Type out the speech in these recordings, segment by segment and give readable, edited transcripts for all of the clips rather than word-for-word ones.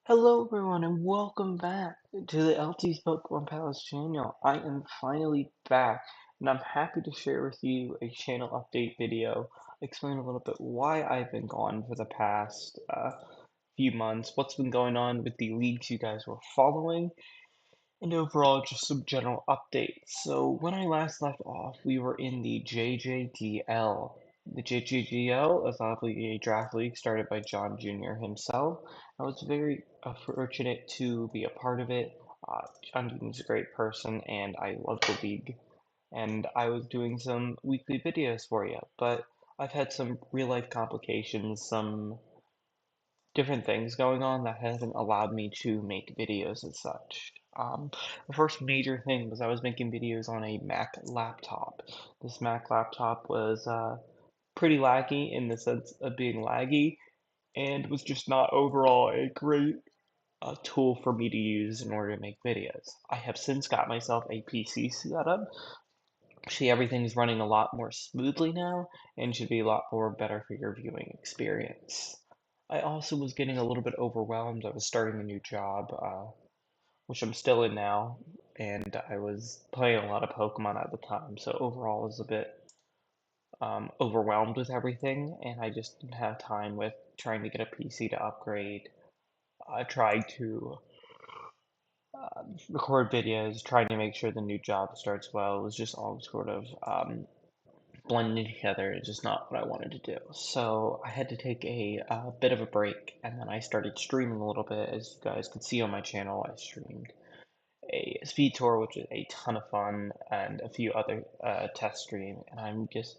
Hello everyone and welcome back to the LT's Pokemon Palace channel. I am finally back and I'm happy to share with you a channel update video, explain a little bit why I've been gone for the past few months, what's been going on with the leagues you guys were following, and overall just some general updates. So when I last left off, we were in the JJDL. The JJDL is obviously a draft league started by John Jr. himself. I was very fortunate to be a part of it. John Jr. is a great person, and I love the league. And I was doing some weekly videos for you, but I've had some real life complications, some different things going on that hasn't allowed me to make videos as such. The first major thing was I was making videos on a Mac laptop. This Mac laptop was pretty laggy in the sense of being laggy and was just not overall a great tool for me to use in order to make videos. I have since got myself a PC set up. See, everything's running a lot more smoothly now and should be a lot more better for your viewing experience. I also was getting a little bit overwhelmed. I was starting a new job, which I'm still in now, and I was playing a lot of Pokemon at the time, so overall I was a bit overwhelmed with everything, and I just didn't have time with trying to get a PC to upgrade. I tried to record videos, trying to make sure the new job starts well. It was just all sort of blending together. It's just not what I wanted to do. So I had to take a bit of a break, and then I started streaming a little bit. As you guys could see on my channel, I streamed a speed tour, which is a ton of fun, and a few other test stream. And I'm just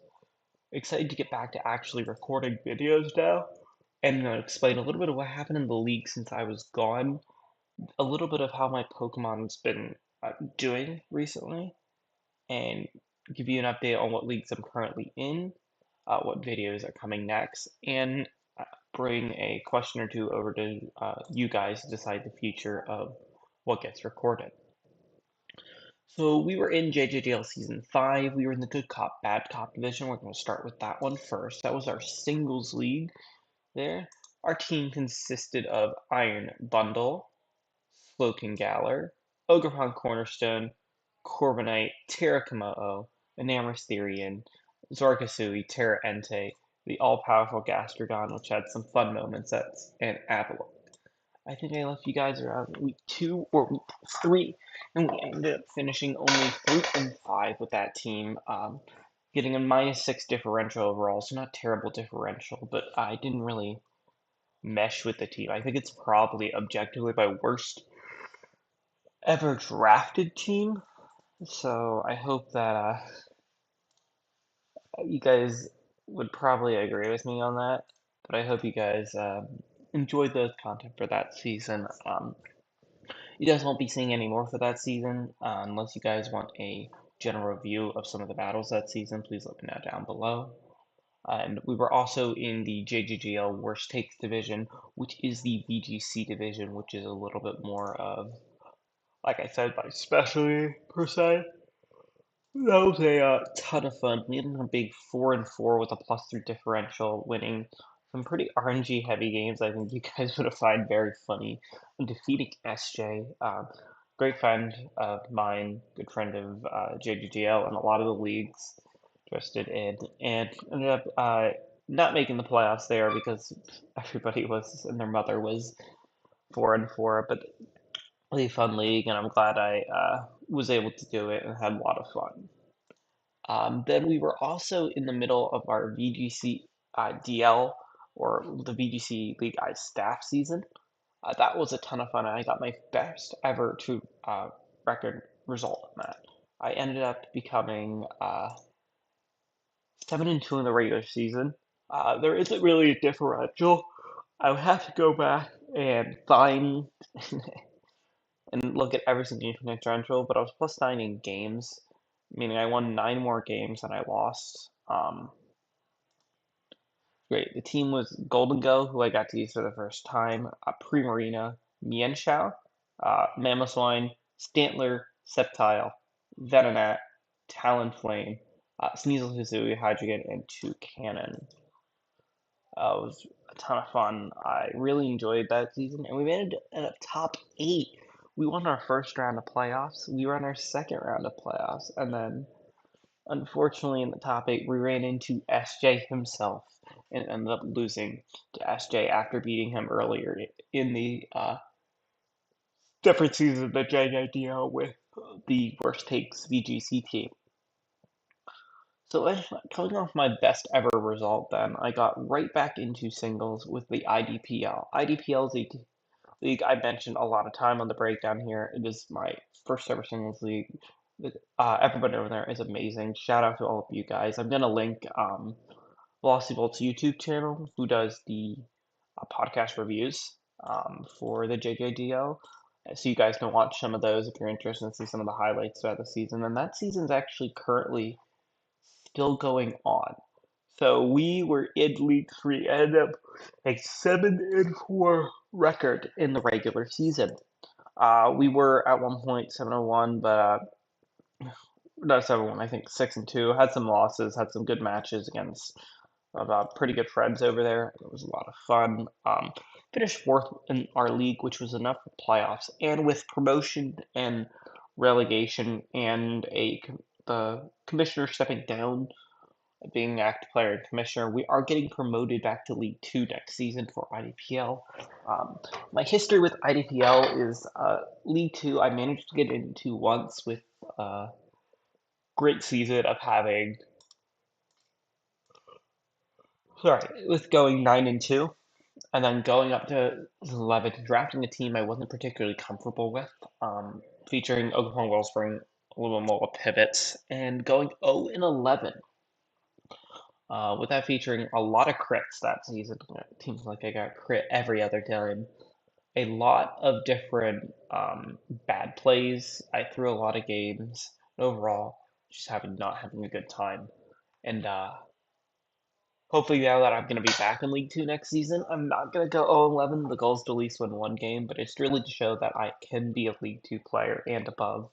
excited to get back to actually recording videos now. And I'm gonna explain a little bit of what happened in the league since I was gone, a little bit of how my Pokemon's been doing recently, and give you an update on what leagues I'm currently in, what videos are coming next, and bring a question or two over to you guys to decide the future of what gets recorded. So we were in JJDL Season 5. We were in the Good Cop, Bad Cop division. We're going to start with that one first. That was our singles league there. Our team consisted of Iron Bundle, Slowking Galar, Ogerpon Cornerstone, Corviknight, Terracomo'o, Enamorous Therian, Zorkasui, Terra Entei, the all-powerful Gastrodon, which had some fun moments, and Avalon. I think I left you guys around week 2 or week 3, and we ended up finishing only 3-5 with that team, getting a -6 differential overall, so not terrible differential, but I didn't really mesh with the team. I think it's probably objectively my worst ever drafted team, so I hope that you guys would probably agree with me on that, but I hope you guys enjoyed the content for that season. You guys won't be seeing any more for that season unless you guys want a general review of some of the battles that season. Please let me know down below. And we were also in the JGGL Worst Takes division, which is the VGC division, which is a little bit more of, like I said, my specialty per se. That was a ton of fun. We ended up being 4-4 with a +3 differential, winning some pretty RNG heavy games. I think you guys would have find very funny. And defeating SJ, great friend of mine, good friend of JGGL, and a lot of the leagues interested in, and ended up not making the playoffs there because everybody was and their mother was 4-4. But really fun league, and I'm glad I was able to do it and had a lot of fun. Then we were also in the middle of our VGC DL, or the VGC League I staff season. That was a ton of fun, and I got my best ever record result on that. I ended up becoming 7-2 in the regular season. There isn't really a differential. I would have to go back and find and look at every single differential, but I was +9 in games, meaning I won 9 more games than I lost. Great. The team was Golden who I got to use for the first time, Primarina, Mienshao, Mamoswine, Stantler, Sceptile, Venonat, Talonflame, Sneasel, Hisui, Hydreigon, and Toucannon. It was a ton of fun. I really enjoyed that season, and we made it at a top eight. We won our first round of playoffs. We were in our second round of playoffs, and then unfortunately in the top eight we ran into SJ himself and ended up losing to SJ after beating him earlier in the different season of the JJDL with the Worst Takes VGC team. So coming off my best ever result, then I got right back into singles with the IDPL. IDPL is a league I mentioned a lot of time on the breakdown here. It is my first ever singles league. Everybody over there is amazing. Shout out to all of you guys. I'm gonna link Velocity Volt's YouTube channel, who does the podcast reviews for the JJDO. So you guys can watch some of those if you're interested and see some of the highlights throughout the season. And that season's actually currently still going on. So we were in League 3, ended up a 7-4 record in the regular season. We were at one point 7-1, but not 7-1, I think 6-2. Had some losses, had some good matches against pretty good friends over there. It was a lot of fun. Finished fourth in our league, which was enough for playoffs. And with promotion and relegation and the commissioner stepping down, being active player and commissioner, we are getting promoted back to League 2 next season for IDPL. My history with IDPL is League 2, I managed to get into once with a great season of having, with going 9-2. And then going up to 11, drafting a team I wasn't particularly comfortable with, featuring Oklahoma Wellspring, a little more pivots, and going 0-11. With that featuring a lot of crits that season. It seems like I got crit every other time. A lot of different bad plays. I threw a lot of games. Overall, just not having a good time. And hopefully now that I'm going to be back in League 2 next season, I'm not going to go 0-11. The goal is to at least win one game, but it's really to show that I can be a League 2 player and above.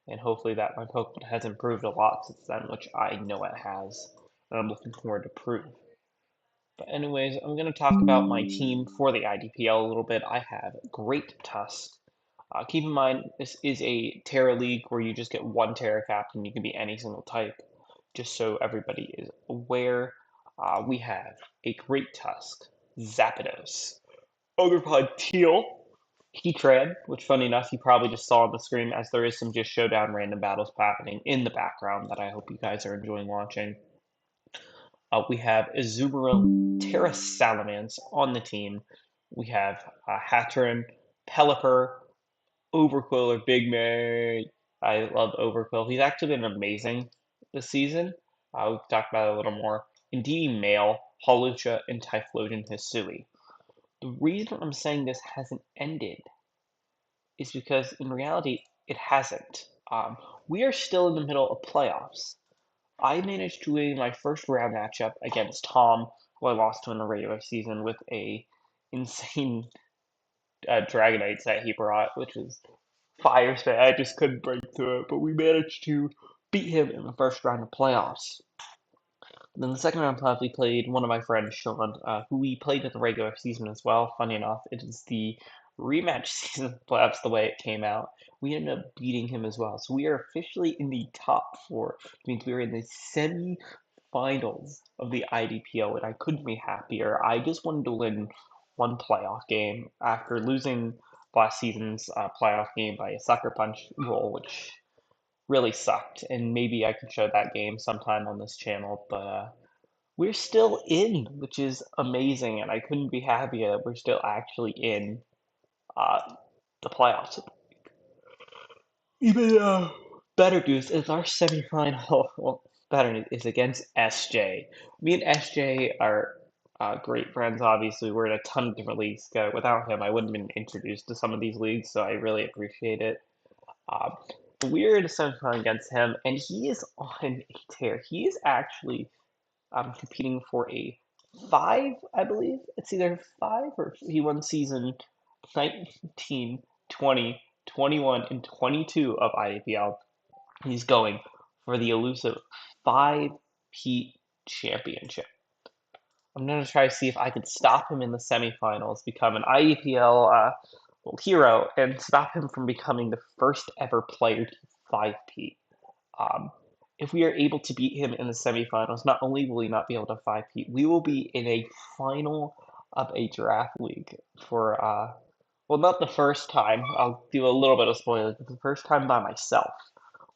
And hopefully that my Pokemon has improved a lot since then, which I know it has. And I'm looking forward to prove. But anyways, I'm going to talk about my team for the IDPL a little bit. I have Great Tusk. Keep in mind, this is a Terra League where you just get one Terra Captain. You can be any single type, just so everybody is aware. We have a Great Tusk, Zapdos, Ogerpod Teal, Heatran, which funny enough, you probably just saw on the screen as there is some just showdown random battles happening in the background that I hope you guys are enjoying watching. We have Azumarill, Terra Salamence on the team. We have Hatteran, Pelipper, Overquill or Big Mary. I love Overquill. He's actually been amazing this season. We've talked about it a little more. Indeedee Male, Hawlucha, and Typhlosion Hisui. The reason I'm saying this hasn't ended is because in reality, it hasn't. We are still in the middle of playoffs. I managed to win my first round matchup against Tom, who I lost to in the regular season with a insane Dragonite set he brought, which was fire spit. I just couldn't break through it, but we managed to beat him in the first round of playoffs. Then the second round of playoffs, we played one of my friends, Sean, who we played in the regular season as well. Funny enough, it is the rematch season of playoffs the way it came out. We ended up beating him as well. So we are officially in the top four, which means we are in the semi-finals of the IDPO, and I couldn't be happier. I just wanted to win one playoff game after losing last season's playoff game by a sucker punch roll, which really sucked. And maybe I could show that game sometime on this channel, but we're still in, which is amazing, and I couldn't be happier that we're still actually in uh, the playoffs. Even better news is our semifinal. Well, better news is against SJ. Me and SJ are great friends. Obviously, we're in a ton of different leagues. Without him, I wouldn't have been introduced to some of these leagues, so I really appreciate it. Uh, we're in a semifinal against him, and he is on a tear. He is actually competing for a 5, I believe. It's either 5 or he won season 19, 20, 21, and 22 of IAPL. He's going for the elusive 5 Pete Championship. I'm gonna try to see if I could stop him in the semifinals, become an IEPL hero, and stop him from becoming the first ever player to 5P. Um, if we are able to beat him in the semifinals, not only will he not be able to 5P, we will be in a final of a draft league for well, not the first time. I'll do a little bit of spoilers, but the first time by myself.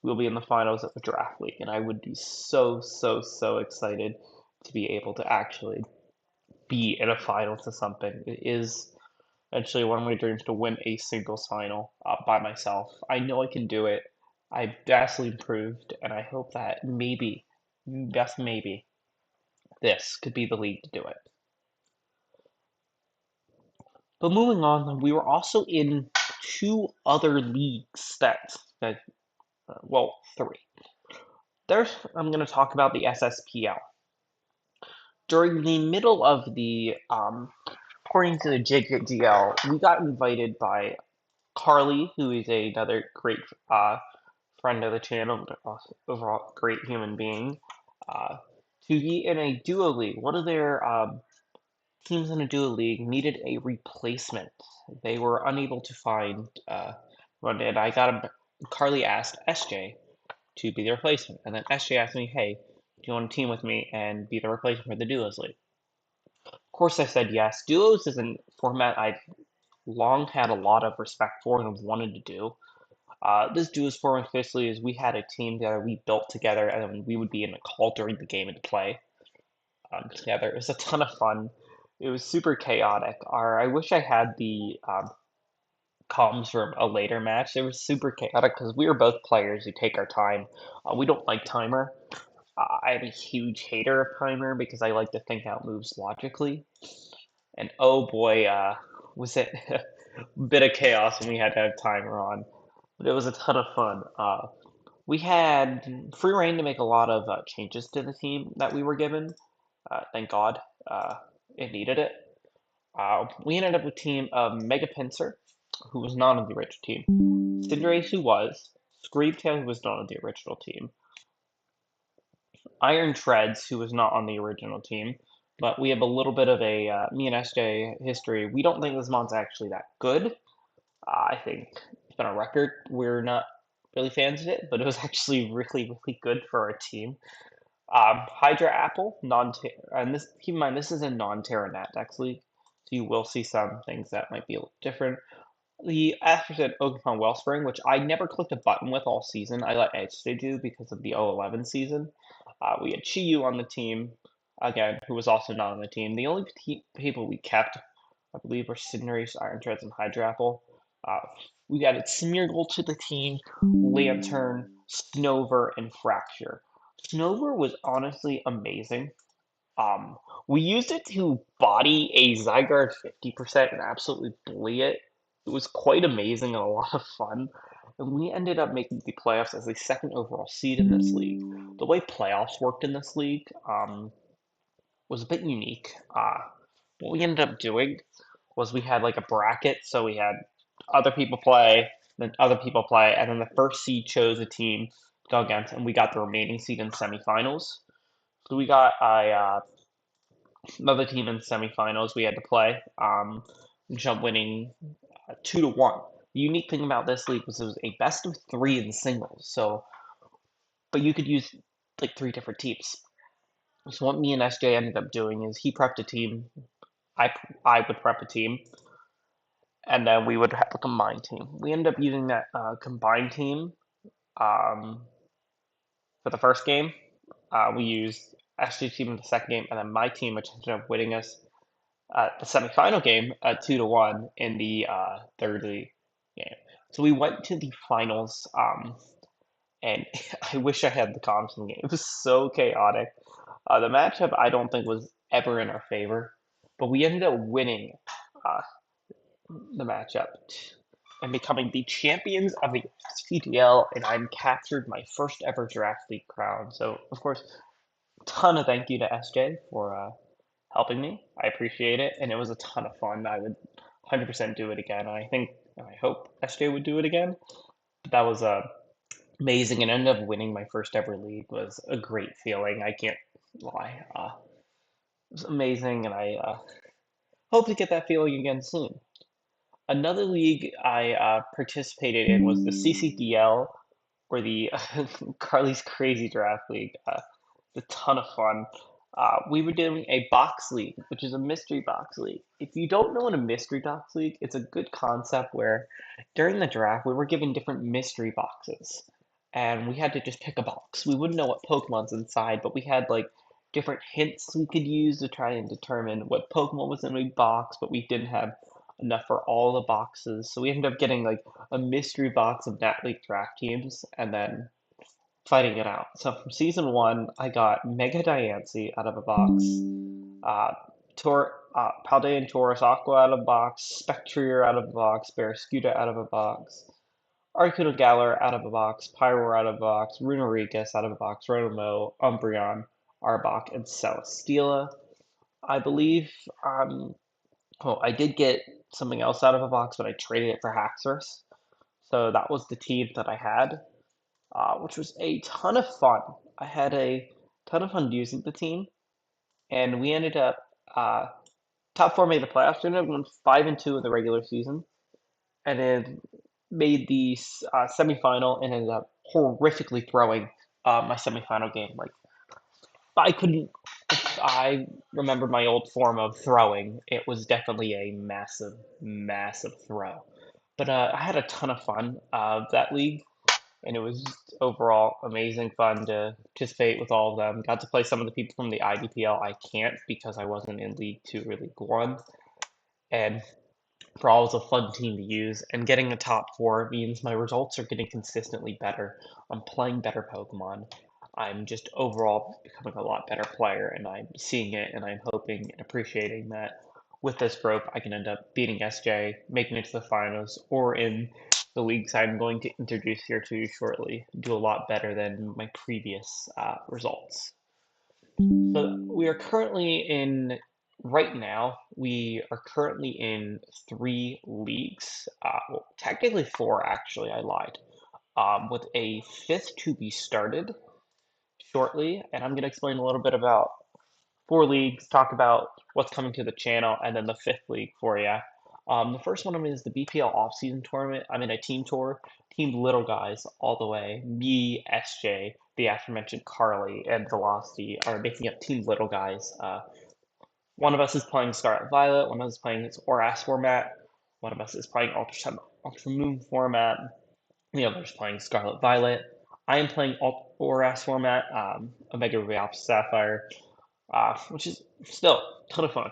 We'll be in the finals of the draft league, and I would be so, so, so excited to be able to actually be in a final to something. It is actually one of my dreams to win a singles final by myself. I know I can do it. I've vastly improved, and I hope that maybe, just maybe, this could be the league to do it. But moving on, we were also in two other leagues well, three. I'm going to talk about the SSPL. During the middle of according to the JKGL, we got invited by Carly, who is another great friend of the channel, overall great human being, uh, to be in a duo league. One of their teams in a duo league needed a replacement. They were unable to find one, and Carly asked SJ to be the replacement, and then SJ asked me, "Hey, do you want to team with me and be the replacement for the duos league?" Of course, I said yes. Duos is a format I've long had a lot of respect for and have wanted to do. This duos format officially is we had a team that we built together, and then we would be in a call during the game and play together. It was a ton of fun. It was super chaotic. I wish I had the comms from a later match. It was super chaotic because we were both players who take our time. We don't like timer. I'm a huge hater of timer because I like to think out moves logically. And oh boy, was it a bit of chaos when we had to have timer on. But it was a ton of fun. We had free reign to make a lot of changes to the team that we were given. Thank God, uh, it needed it. We ended up with a team of Mega Pincer, who was not on the original team, Cinderace, who was, Screamtail, who was not on the original team, Iron Treads, who was not on the original team. But we have a little bit of a me and SJ history. We don't think this mod's actually that good. I think it's been a record. We're not really fans of it, but it was actually really, really good for our team. Hydra Apple, and this keep in mind this is a non-Terra Dex league, so you will see some things that might be a little different. The Asterson Ogerpon Wellspring, which I never clicked a button with all season, I let Edge do because of the 011 season. We had Chiyu on the team, again, who was also not on the team. The only people we kept, I believe, were Cinderace, Iron Treads, and Hydra Apple. Uh, we added Smeargle to the team, Lantern, Snover, and Fracture. Snover was honestly amazing. Um, we used it to body a Zygarde 50% and absolutely bully it. It was quite amazing and a lot of fun. And we ended up making the playoffs as the second overall seed in this league. The way playoffs worked in this league was a bit unique. What we ended up doing was we had like a bracket, so we had other people play, then other people play, and then the first seed chose a team to go against, and we got the remaining seed in semifinals. So we got another team in semifinals we had to play. Ended up winning 2-1. The unique thing about this league was it was a best of three in singles. So, but you could use like three different teams. So what me and SJ ended up doing is he prepped a team. I I would prep a team, and then we would have a combined team. We ended up using that combined team um, for the first game. We used SJ team in the second game, and then my team, which ended up winning us the semifinal game 2-1 in the third league game. So we went to the finals, and I wish I had the comms in the game. It was so chaotic. The matchup I don't think was ever in our favor, but we ended up winning uh, the matchup and becoming the champions of the SPDL, and I captured my first ever draft league crown. So of course, ton of thank you to SJ for helping me. I appreciate it, and it was a ton of fun. I would 100% do it again. I hope SJ would do it again. But that was amazing, and ended up winning my first ever league was a great feeling. I can't lie. was amazing, and I hope to get that feeling again soon. Another league I participated in was the CCDL, or the Carly's Crazy Draft League. It's a ton of fun. We were doing a box league, which is a mystery box league. If you don't know what a mystery box league, it's a good concept where during the draft we were given different mystery boxes, and we had to just pick a box. We wouldn't know what Pokemon's inside, but we had like different hints we could use to try and determine what Pokemon was in a box, but we didn't have enough for all the boxes. So we ended up getting like a mystery box of Nat League draft teams and then fighting it out. So from season one, I got Mega Diancie out of a box, Paldean Taurus Aqua out of a box, Spectrier out of a box, Barraskewda out of a box, Articuno Galar out of a box, Pyro out of a box, Runerigus out of a box, Rotomo, Umbreon, Arbok, and Celesteela. I believe, I did get something else out of a box, but I traded it for Haxorus. So that was the team that I had, which was a ton of fun. I had a ton of fun using the team, and we ended up uh, top four made the playoffs. We ended up going 5-2 in the regular season, and then made the semifinal and ended up horrifically throwing my semifinal game. Like I couldn't. If I remember my old form of throwing, it was definitely a massive, massive throw. But I had a ton of fun that league, and it was just overall amazing fun to participate with all of them. Got to play some of the people from the IDPL. I can't because I wasn't in League 2 or League 1. And Brawl is a fun team to use, and getting a top four means my results are getting consistently better. I'm playing better Pokemon. I'm just overall becoming a lot better player, and I'm seeing it, and I'm hoping and appreciating that with this growth, I can end up beating SJ, making it to the finals, or in the leagues I'm going to introduce here to you shortly, do a lot better than my previous results. So we are currently in, right now, we are currently in three leagues. Well, technically four, actually, I lied. With a fifth to be started shortly, and I'm going to explain a little bit about four leagues, talk about what's coming to the channel, and then the fifth league for you. The first one of them is the BPL offseason tournament. I'm in a team tour, Team Little Guys all the way. Me, SJ, the aforementioned Carly, and Velocity are making up Team Little Guys. One of us is playing Scarlet Violet, one of us is playing its ORAS format, one of us is playing Ultra Sun, Ultra Moon format, the other is playing Scarlet Violet. I am playing ORAS format, Omega Ruby Alpha Sapphire, which is still a ton of fun.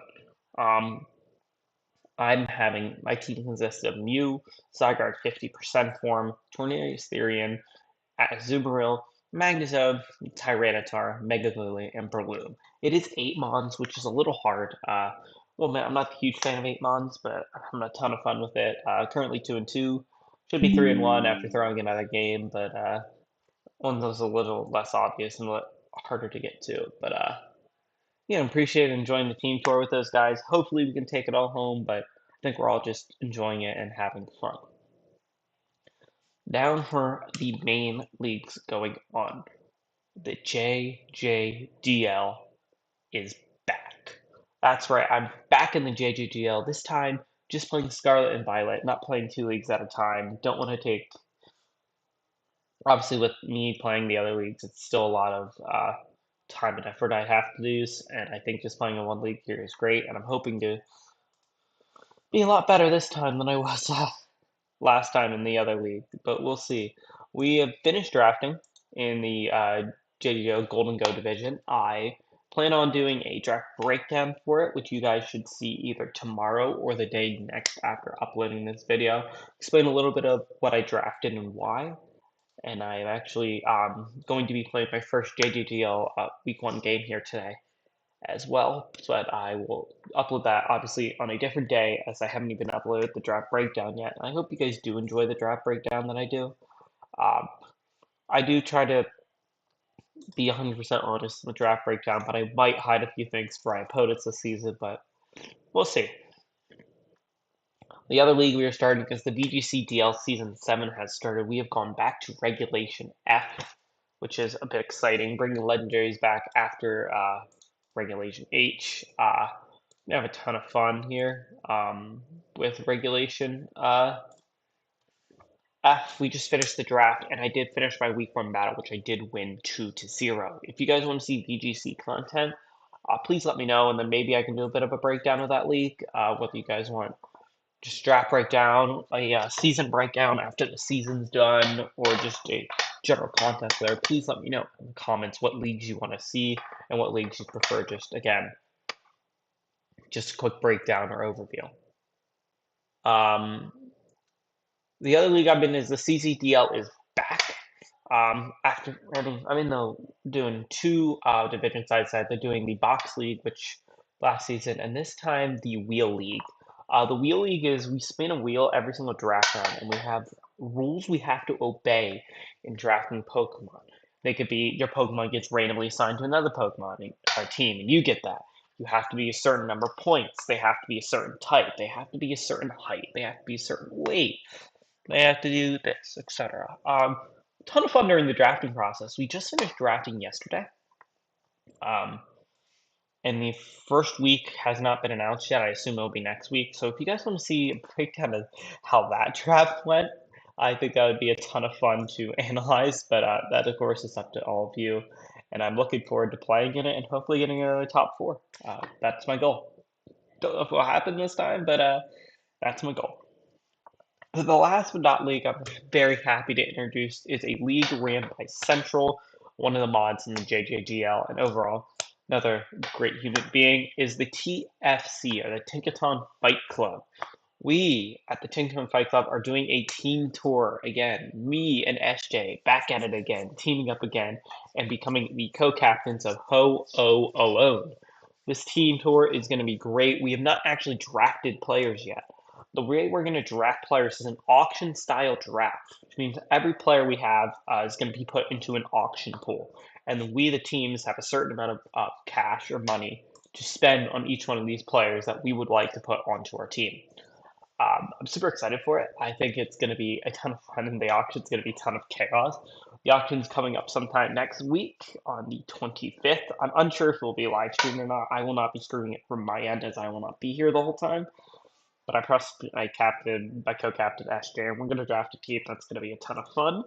I'm having my team consists of Mew, Zygarde 50% form, Tornarius Therian, Azumarill, Magnezone, Tyranitar, Mega Lily, and Breloom. It is 8 Mons, which is a little hard. Well, man, I'm not a huge fan of 8 Mons, but I'm having a ton of fun with it. Currently 2-2. Should be 3-1 after throwing another game, but one was a little less obvious and a little harder to get to. But yeah, appreciate enjoying the team tour with those guys. Hopefully we can take it all home, but I think we're all just enjoying it and having fun. Down for the main leagues going on. The JJDL is back. That's right, I'm back in the JJDL. This time, just playing Scarlet and Violet, not playing two leagues at a time. Don't want to take, obviously, with me playing the other leagues, it's still a lot of time and effort I have to use, and I think just playing in one league here is great, and I'm hoping to be a lot better this time than I was last time in the other league, but we'll see. We have finished drafting in the JDO Golden Go division. I plan on doing a draft breakdown for it, which you guys should see either tomorrow or the day next after uploading this video. Explain a little bit of what I drafted and why. And I'm actually going to be playing my first JDGL Week 1 game here today as well, but I will upload that obviously on a different day as I haven't even uploaded the draft breakdown yet. I hope you guys do enjoy the draft breakdown that I do. Um, I do try to be 100% honest in the draft breakdown, but I might hide a few things for my opponents this season, but we'll see. The other league we are starting because the VGC DL Season 7 has started. We have gone back to Regulation F, which is a bit exciting, bringing legendaries back after Regulation H. We have a ton of fun here with Regulation F. We just finished the draft, and I did finish my week 1 battle, which I did win 2-0. If you guys want to see VGC content, please let me know, and then maybe I can do a bit of a breakdown of that league, whether you guys want just draft breakdown, a season breakdown after the season's done, or just a general content there. Please let me know in the comments what leagues you want to see and what leagues you prefer. Just again, just a quick breakdown or overview. The other league I'm in is the CCDL is back. After doing two division sides. They're doing the box league, which last season, and this time the wheel league. The wheel league is we spin a wheel every single draft round, and we have rules we have to obey in drafting Pokemon. They could be your Pokemon gets randomly assigned to another Pokemon team, and you get that. You have to be a certain number of points. They have to be a certain type. They have to be a certain height. They have to be a certain weight. They have to do this, etc. Ton of fun during the drafting process. We just finished drafting yesterday. And the first week has not been announced yet. I assume it'll be next week. So if you guys want to see a breakdown of how that draft went, I think that would be a ton of fun to analyze. But that, of course, is up to all of you. And I'm looking forward to playing in it and hopefully getting a top 4. That's my goal. Don't know if it will happen this time, but that's my goal. The last but not league I'm very happy to introduce is a league ran by Central, one of the mods in the JJGL, and overall another great human being is the TFC, or the Tinkaton Fight Club. We at the Tinkaton Fight Club are doing a team tour again. Me and SJ back at it again, teaming up again, and becoming the co-captains of Ho-Oh Alone. This team tour is going to be great. We have not actually drafted players yet. The way we're going to draft players is an auction style draft, which means every player we have is going to be put into an auction pool. And we, the teams, have a certain amount of cash or money to spend on each one of these players that we would like to put onto our team. I'm super excited for it. I think it's going to be a ton of fun, and the auction's going to be a ton of chaos. The auction's coming up sometime next week on the 25th. I'm unsure if it will be live streamed or not. I will not be streaming it from my end, as I will not be here the whole time. But I trust my co-captain SJ, and we're going to draft a team that's going to be a ton of fun.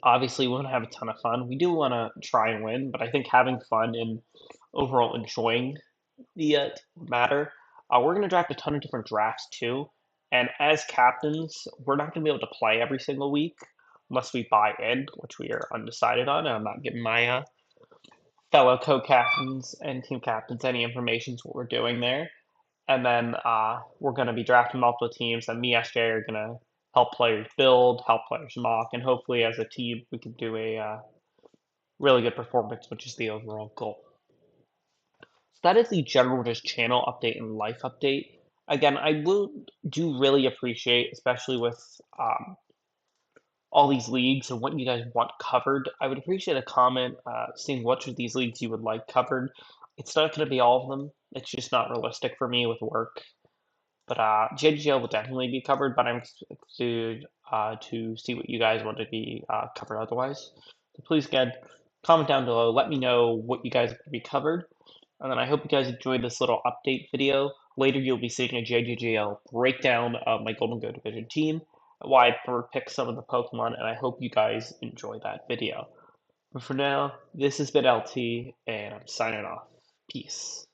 Obviously, we want to have a ton of fun. We do want to try and win, but I think having fun and overall enjoying the matter. We're going to draft a ton of different drafts too. And as captains, we're not going to be able to play every single week unless we buy in, which we are undecided on. And I'm not giving my fellow co-captains and team captains any information to what we're doing there. And then we're going to be drafting multiple teams, and me, SJ, are going to help players build, help players mock, and hopefully as a team we can do a really good performance, which is the overall goal. So that is the general just channel update and life update. Again, I do really appreciate, especially with all these leagues and what you guys want covered. I would appreciate a comment seeing which of these leagues you would like covered. It's not going to be all of them. It's just not realistic for me with work. But JGL will definitely be covered, but I'm excited to see what you guys want to be covered otherwise. So please, again, comment down below. Let me know what you guys want to be covered. And then I hope you guys enjoyed this little update video. Later, you'll be seeing a JJGL breakdown of my Golden Go Division team, why I picked some of the Pokemon, and I hope you guys enjoy that video. But for now, this has been LT, and I'm signing off. Peace.